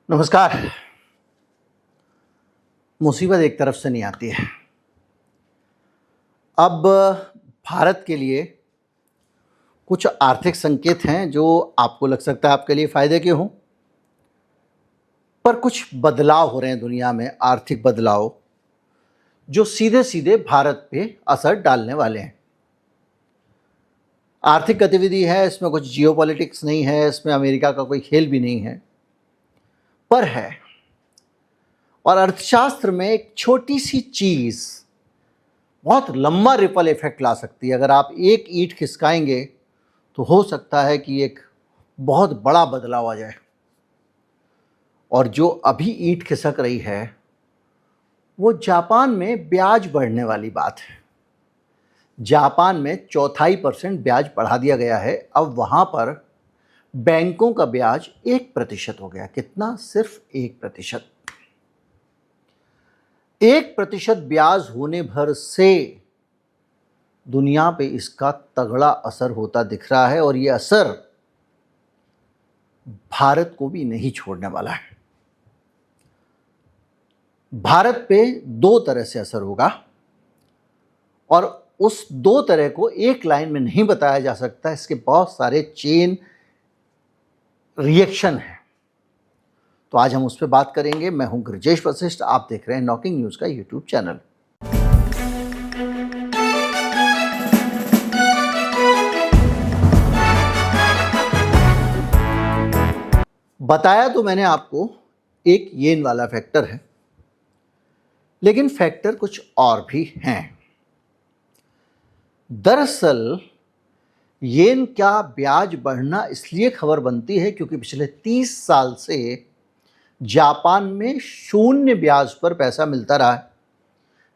नमस्कार। मुसीबत एक तरफ से नहीं आती है। अब भारत के लिए कुछ आर्थिक संकेत हैं जो आपको लग सकता है आपके लिए फ़ायदे के हों, पर कुछ बदलाव हो रहे हैं दुनिया में, आर्थिक बदलाव जो सीधे सीधे भारत पे असर डालने वाले हैं। आर्थिक गतिविधि है, इसमें कुछ जियोपॉलिटिक्स नहीं है, इसमें अमेरिका का कोई खेल भी नहीं है, पर है। और अर्थशास्त्र में एक छोटी सी चीज़ बहुत लंबा रिपल इफेक्ट ला सकती है। अगर आप एक ईंट खिसकाएंगे तो हो सकता है कि एक बहुत बड़ा बदलाव आ जाए। और जो अभी ईंट खिसक रही है वो जापान में ब्याज बढ़ने वाली बात है। जापान में 4.25% ब्याज बढ़ा दिया गया है। अब वहाँ पर बैंकों का ब्याज 1% हो गया। कितना? सिर्फ 1%। 1% ब्याज होने भर से दुनिया पे इसका तगड़ा असर होता दिख रहा है और ये असर भारत को भी नहीं छोड़ने वाला है। भारत पे दो तरह से असर होगा और उस दो तरह को एक लाइन में नहीं बताया जा सकता। इसके बहुत सारे चेन रिएक्शन है। तो आज हम उस पर बात करेंगे। मैं हूं गृजेश वशिष्ठ, आप देख रहे हैं नॉकिंग न्यूज का यूट्यूब चैनल। बताया तो मैंने आपको एक येन वाला फैक्टर है, लेकिन फैक्टर कुछ और भी हैं। दरअसल येन का ब्याज बढ़ना इसलिए खबर बनती है क्योंकि पिछले 30 साल से जापान में शून्य ब्याज पर पैसा मिलता रहा है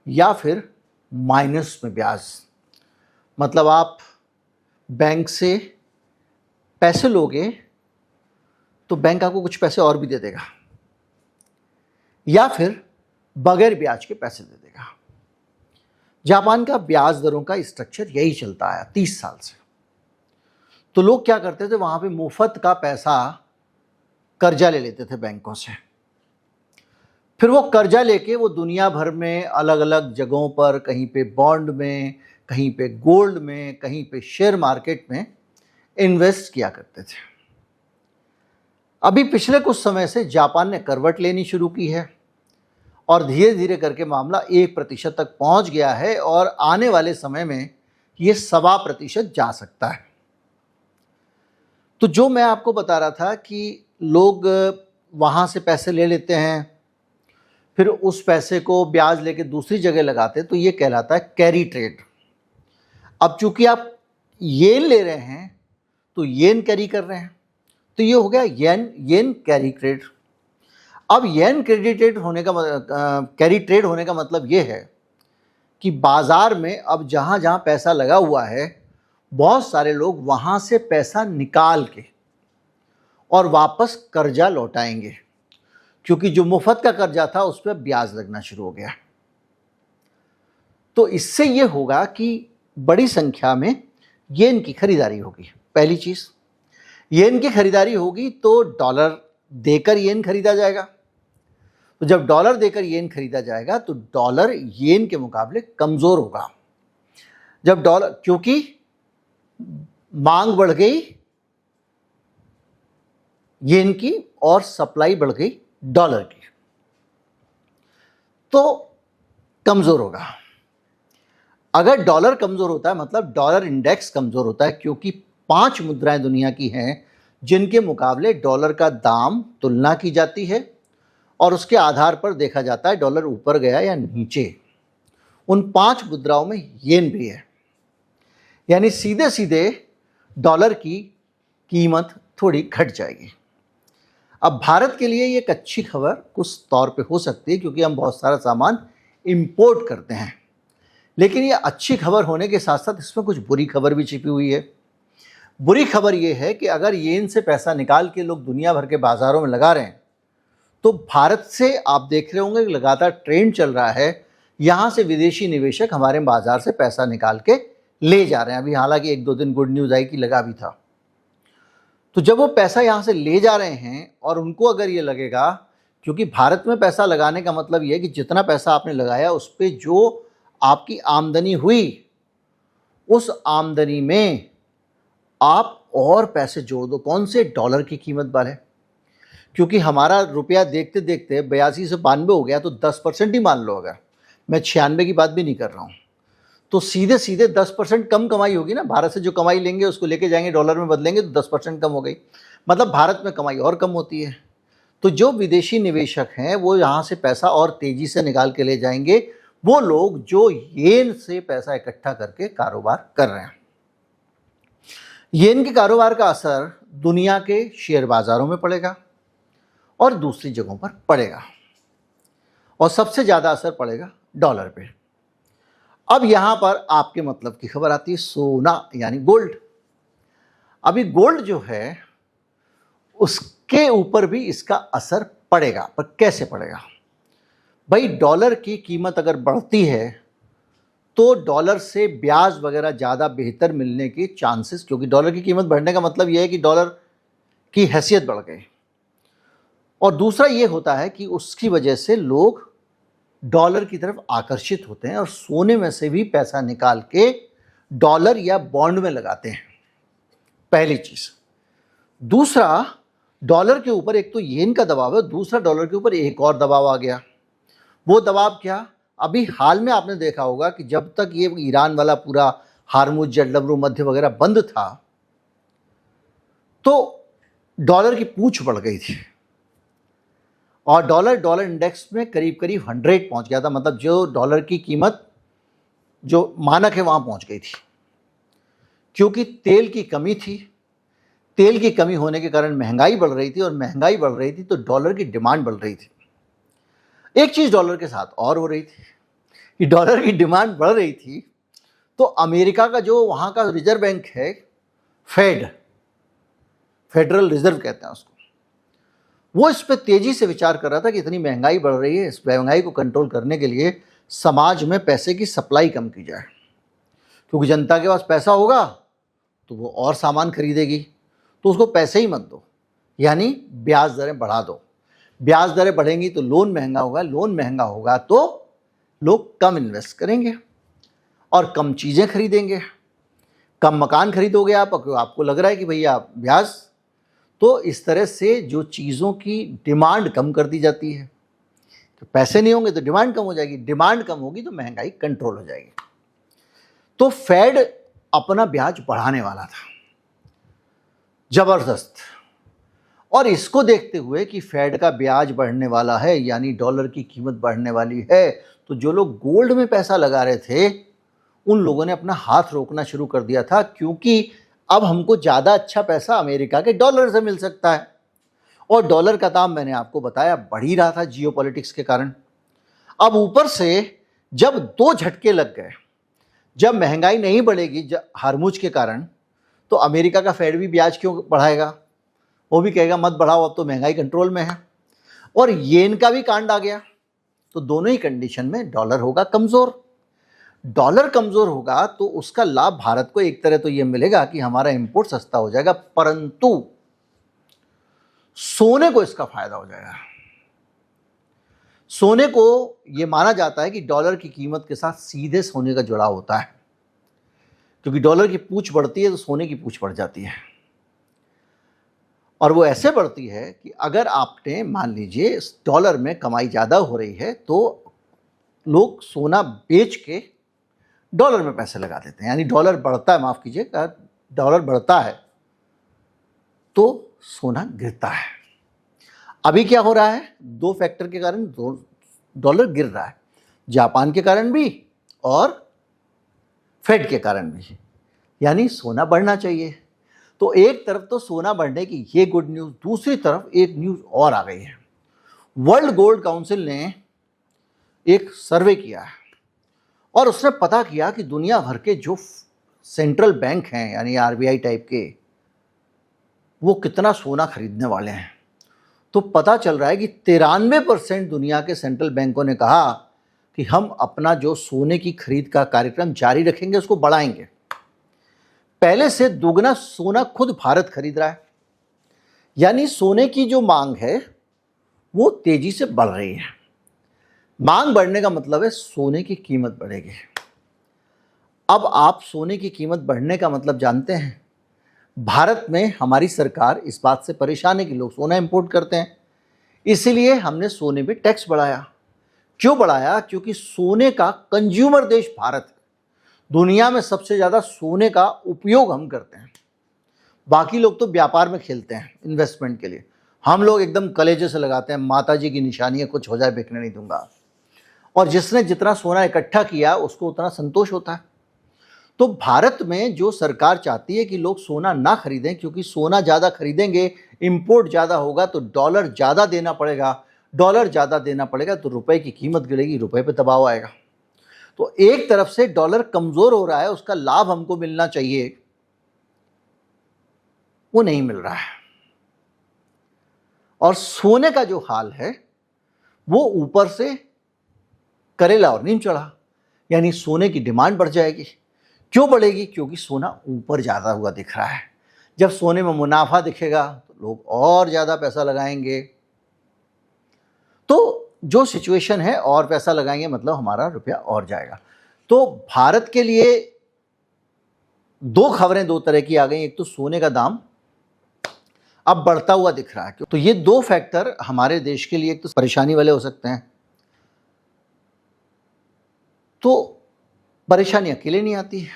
या फिर माइनस में ब्याज। मतलब आप बैंक से पैसे लोगे तो बैंक आपको कुछ पैसे और भी दे देगा या फिर बगैर ब्याज के पैसे दे देगा। जापान का ब्याज दरों का स्ट्रक्चर यही चलता आया 30 साल से। तो लोग क्या करते थे, वहां पे मुफ्त का पैसा कर्जा ले लेते थे बैंकों से। फिर वो कर्जा लेके वो दुनिया भर में अलग अलग जगहों पर, कहीं पे बॉन्ड में, कहीं पे गोल्ड में, कहीं पे शेयर मार्केट में इन्वेस्ट किया करते थे। अभी पिछले कुछ समय से जापान ने करवट लेनी शुरू की है और धीरे धीरे करके मामला 1% तक पहुंच गया है और आने वाले समय में ये 1.25% जा सकता है। तो जो मैं आपको बता रहा था कि लोग वहाँ से पैसे ले लेते हैं, फिर उस पैसे को ब्याज लेके दूसरी जगह लगाते हैं, तो ये कहलाता है कैरी ट्रेड। अब चूंकि आप येन ले रहे हैं तो येन कैरी कर रहे हैं, तो ये हो गया येन कैरी ट्रेड। अब येन कैरी ट्रेड होने का मतलब ये है कि बाजार में अब जहाँ जहाँ पैसा लगा हुआ है, बहुत सारे लोग वहाँ से पैसा निकाल के और वापस कर्जा लौटाएंगे, क्योंकि जो मुफ्त का कर्जा था उस पर ब्याज लगना शुरू हो गया। तो इससे ये होगा कि बड़ी संख्या में येन की खरीदारी होगी। पहली चीज, येन की खरीदारी होगी तो डॉलर देकर येन खरीदा जाएगा। तो जब डॉलर देकर येन खरीदा जाएगा तो डॉलर येन के मुकाबले कमजोर होगा। जब डॉलर, क्योंकि मांग बढ़ गई येन की और सप्लाई बढ़ गई डॉलर की, तो कमजोर होगा। अगर डॉलर कमजोर होता है मतलब डॉलर इंडेक्स कमजोर होता है, क्योंकि 5 मुद्राएं दुनिया की हैं जिनके मुकाबले डॉलर का दाम तुलना की जाती है और उसके आधार पर देखा जाता है डॉलर ऊपर गया या नीचे। उन 5 मुद्राओं में येन भी है, यानी सीधे सीधे डॉलर की कीमत थोड़ी घट जाएगी। अब भारत के लिए ये एक अच्छी खबर कुछ तौर पे हो सकती है, क्योंकि हम बहुत सारा सामान इंपोर्ट करते हैं। लेकिन ये अच्छी खबर होने के साथ साथ इसमें कुछ बुरी खबर भी छिपी हुई है। बुरी खबर ये है कि अगर येन से पैसा निकाल के लोग दुनिया भर के बाजारों में लगा रहे हैं, तो भारत से आप देख रहे होंगे कि लगातार ट्रेंड चल रहा है, यहाँ से विदेशी निवेशक हमारे बाजार से पैसा निकाल के ले जा रहे हैं। अभी हालांकि 1-2 दिन गुड न्यूज़ आई कि लगा भी था। तो जब वो पैसा यहाँ से ले जा रहे हैं और उनको अगर ये लगेगा, क्योंकि भारत में पैसा लगाने का मतलब ये है कि जितना पैसा आपने लगाया उस पर जो आपकी आमदनी हुई, उस आमदनी में आप और पैसे जोड़ दो। कौन से? डॉलर की कीमत वाले। क्योंकि हमारा रुपया देखते देखते 82 से 92 हो गया, तो 10% ही मान लो। अगर मैं 96 की बात भी नहीं कर रहा हूँ, तो सीधे सीधे 10% कम कमाई होगी ना। भारत से जो कमाई लेंगे उसको लेके जाएंगे, डॉलर में बदलेंगे तो 10% कम हो गई। मतलब भारत में कमाई और कम होती है। तो जो विदेशी निवेशक हैं वो यहाँ से पैसा और तेजी से निकाल के ले जाएंगे, वो लोग जो येन से पैसा इकट्ठा करके कारोबार कर रहे हैं। येन के कारोबार का असर दुनिया के शेयर बाजारों में पड़ेगा और दूसरी जगहों पर पड़ेगा, और सबसे ज़्यादा असर पड़ेगा डॉलर पे। अब यहाँ पर आपके मतलब की खबर आती है, सोना यानी गोल्ड। अभी गोल्ड जो है उसके ऊपर भी इसका असर पड़ेगा, पर कैसे पड़ेगा भाई? डॉलर की कीमत अगर बढ़ती है तो डॉलर से ब्याज वगैरह ज़्यादा बेहतर मिलने के चांसेस, क्योंकि डॉलर की कीमत बढ़ने का मतलब यह है कि डॉलर की हैसियत बढ़ गई। और दूसरा ये होता है कि उसकी वजह से लोग डॉलर की तरफ आकर्षित होते हैं और सोने में से भी पैसा निकाल के डॉलर या बॉन्ड में लगाते हैं, पहली चीज़। दूसरा, डॉलर के ऊपर एक तो येन का दबाव है, दूसरा डॉलर के ऊपर एक और दबाव आ गया। वो दबाव क्या? अभी हाल में आपने देखा होगा कि जब तक ये ईरान वाला पूरा हार्मुज, जलडमरू, मध्य वगैरह बंद था, तो डॉलर की पूछ बढ़ गई थी और डॉलर इंडेक्स में करीब करीब 100 पहुंच गया था। मतलब जो डॉलर की कीमत जो मानक है वहां पहुंच गई थी, क्योंकि तेल की कमी थी। तेल की कमी होने के कारण महंगाई बढ़ रही थी, और महंगाई बढ़ रही थी तो डॉलर की डिमांड बढ़ रही थी। एक चीज़ डॉलर के साथ और हो रही थी कि डॉलर की डिमांड बढ़ रही थी, तो अमेरिका का जो वहाँ का रिजर्व बैंक है, फेडरल रिजर्व कहते हैं उसको, वो इस पर तेज़ी से विचार कर रहा था कि इतनी महंगाई बढ़ रही है, इस महंगाई को कंट्रोल करने के लिए समाज में पैसे की सप्लाई कम की जाए। क्योंकि जनता के पास पैसा होगा तो वो और सामान खरीदेगी, तो उसको पैसे ही मत दो, यानी ब्याज दरें बढ़ा दो। ब्याज दरें बढ़ेंगी तो लोन महंगा होगा, लोन महंगा होगा तो लोग कम इन्वेस्ट करेंगे और कम चीज़ें खरीदेंगे। कम मकान खरीदोगे आप, आपको लग रहा है कि भैया ब्याज, तो इस तरह से जो चीज़ों की डिमांड कम कर दी जाती है। तो पैसे नहीं होंगे तो डिमांड कम हो जाएगी, डिमांड कम होगी तो महंगाई कंट्रोल हो जाएगी। तो फेड अपना ब्याज बढ़ाने वाला था जबरदस्त, और इसको देखते हुए कि फेड का ब्याज बढ़ने वाला है यानी डॉलर की कीमत बढ़ने वाली है, तो जो लोग गोल्ड में पैसा लगा रहे थे उन लोगों ने अपना हाथ रोकना शुरू कर दिया था, क्योंकि अब हमको ज़्यादा अच्छा पैसा अमेरिका के डॉलर से मिल सकता है। और डॉलर का दाम मैंने आपको बताया बढ़ ही रहा था जियोपॉलिटिक्स के कारण। अब ऊपर से जब दो झटके लग गए, जब महंगाई नहीं बढ़ेगी हार्मुज के कारण, तो अमेरिका का फेड भी ब्याज क्यों बढ़ाएगा? वो भी कहेगा मत बढ़ाओ, अब तो महंगाई कंट्रोल में है। और येन का भी कांड आ गया, तो दोनों ही कंडीशन में डॉलर होगा कमज़ोर। डॉलर कमज़ोर होगा तो उसका लाभ भारत को एक तरह तो ये मिलेगा कि हमारा इंपोर्ट सस्ता हो जाएगा, परंतु सोने को इसका फायदा हो जाएगा। सोने को ये माना जाता है कि डॉलर की कीमत के साथ सीधे सोने का जुड़ाव होता है, क्योंकि डॉलर की पूछ बढ़ती है तो सोने की पूछ बढ़ जाती है। और वो ऐसे बढ़ती है कि अगर आपने मान लीजिए डॉलर में कमाई ज़्यादा हो रही है तो लोग सोना बेच के डॉलर में पैसे लगा देते हैं, यानी डॉलर बढ़ता है, माफ़ कीजिएगा, डॉलर बढ़ता है तो सोना गिरता है। अभी क्या हो रहा है? दो फैक्टर के कारण डॉलर गिर रहा है, जापान के कारण भी और फेड के कारण भी, यानी सोना बढ़ना चाहिए। तो एक तरफ तो सोना बढ़ने की ये गुड न्यूज़, दूसरी तरफ एक न्यूज़ और आ गई है। वर्ल्ड गोल्ड काउंसिल ने एक सर्वे किया है और उसने पता किया कि दुनिया भर के जो सेंट्रल बैंक हैं यानी आरबीआई टाइप के, वो कितना सोना खरीदने वाले हैं। तो पता चल रहा है कि 93% दुनिया के सेंट्रल बैंकों ने कहा कि हम अपना जो सोने की खरीद का कार्यक्रम जारी रखेंगे, उसको बढ़ाएंगे। पहले से दुगना सोना खुद भारत खरीद रहा है। यानी सोने की जो मांग है वो तेजी से बढ़ रही है। मांग बढ़ने का मतलब है सोने की कीमत बढ़ेगी। अब आप सोने की कीमत बढ़ने का मतलब जानते हैं? भारत में हमारी सरकार इस बात से परेशान है कि लोग सोना इंपोर्ट करते हैं, इसलिए हमने सोने पे टैक्स बढ़ाया। क्यों बढ़ाया? क्योंकि सोने का कंज्यूमर देश भारत है। दुनिया में सबसे ज़्यादा सोने का उपयोग हम करते हैं। बाकी लोग तो व्यापार में खेलते हैं, इन्वेस्टमेंट के लिए। हम लोग एकदम कलेजे से लगाते हैं, माता जी की निशानी है, कुछ हो जाए बिकने नहीं दूंगा। और जिसने जितना सोना इकट्ठा किया उसको उतना संतोष होता है। तो भारत में जो सरकार चाहती है कि लोग सोना ना खरीदें, क्योंकि सोना ज़्यादा खरीदेंगे, इंपोर्ट ज़्यादा होगा तो डॉलर ज़्यादा देना पड़ेगा, डॉलर ज़्यादा देना पड़ेगा तो रुपए की कीमत गिरेगी, रुपए पे दबाव आएगा। तो एक तरफ से डॉलर कमज़ोर हो रहा है, उसका लाभ हमको मिलना चाहिए, वो नहीं मिल रहा है। और सोने का जो हाल है वो ऊपर से करेला और नीम चढ़ा, यानी सोने की डिमांड बढ़ जाएगी। क्यों बढ़ेगी? क्योंकि सोना ऊपर ज़्यादा हुआ दिख रहा है। जब सोने में मुनाफा दिखेगा तो लोग और ज़्यादा पैसा लगाएंगे। तो जो सिचुएशन है, और पैसा लगाएंगे मतलब हमारा रुपया और जाएगा। तो भारत के लिए दो खबरें दो तरह की आ गई। एक तो सोने का दाम अब बढ़ता हुआ दिख रहा है, तो ये दो फैक्टर हमारे देश के लिए एक तो परेशानी वाले हो सकते हैं। तो परेशानी अकेले नहीं आती है,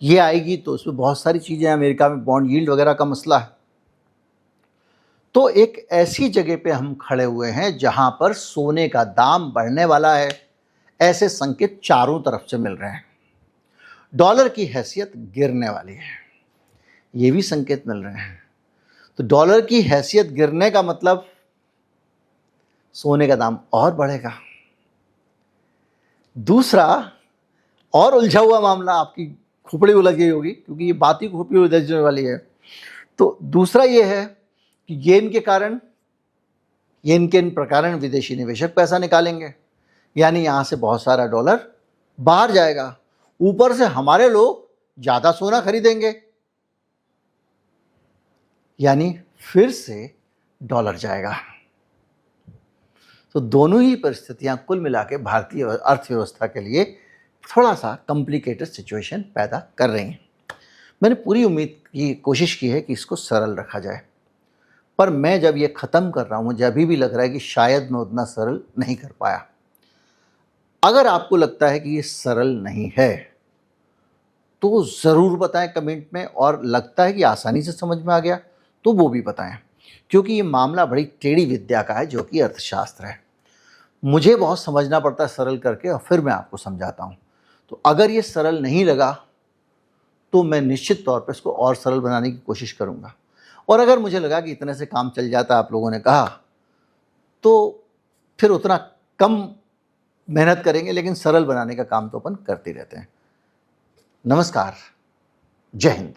ये आएगी तो इसमें बहुत सारी चीज़ें हैं। अमेरिका में बॉन्ड यील्ड वगैरह का मसला है। तो एक ऐसी जगह पे हम खड़े हुए हैं जहां पर सोने का दाम बढ़ने वाला है, ऐसे संकेत चारों तरफ से मिल रहे हैं। डॉलर की हैसियत गिरने वाली है, ये भी संकेत मिल रहे हैं। तो डॉलर की हैसियत गिरने का मतलब सोने का दाम और बढ़ेगा। दूसरा और उलझा हुआ मामला, आपकी खोपड़ी उलझ गई होगी क्योंकि ये बात ही खोपड़ी उलझने वाली है। तो दूसरा ये है कि येन के कारण विदेशी निवेशक पैसा निकालेंगे, यानी यहां से बहुत सारा डॉलर बाहर जाएगा। ऊपर से हमारे लोग ज़्यादा सोना खरीदेंगे, यानी फिर से डॉलर जाएगा। तो दोनों ही परिस्थितियां कुल मिला के भारतीय अर्थव्यवस्था के लिए थोड़ा सा कॉम्प्लिकेटेड सिचुएशन पैदा कर रही हैं। मैंने पूरी उम्मीद की कोशिश की है कि इसको सरल रखा जाए, पर मैं जब ये ख़त्म कर रहा हूँ मुझे अभी भी लग रहा है कि शायद मैं उतना सरल नहीं कर पाया। अगर आपको लगता है कि ये सरल नहीं है तो ज़रूर बताएं कमेंट में, और लगता है कि आसानी से समझ में आ गया तो वो भी बताएं, क्योंकि ये मामला बड़ी टेढ़ी विद्या का है जो कि अर्थशास्त्र है। मुझे बहुत समझना पड़ता है सरल करके, और फिर मैं आपको समझाता हूँ। तो अगर ये सरल नहीं लगा तो मैं निश्चित तौर पर इसको और सरल बनाने की कोशिश करूँगा। और अगर मुझे लगा कि इतने से काम चल जाता, आप लोगों ने कहा, तो फिर उतना कम मेहनत करेंगे, लेकिन सरल बनाने का काम तो अपन करते रहते हैं। नमस्कार, जय हिंद।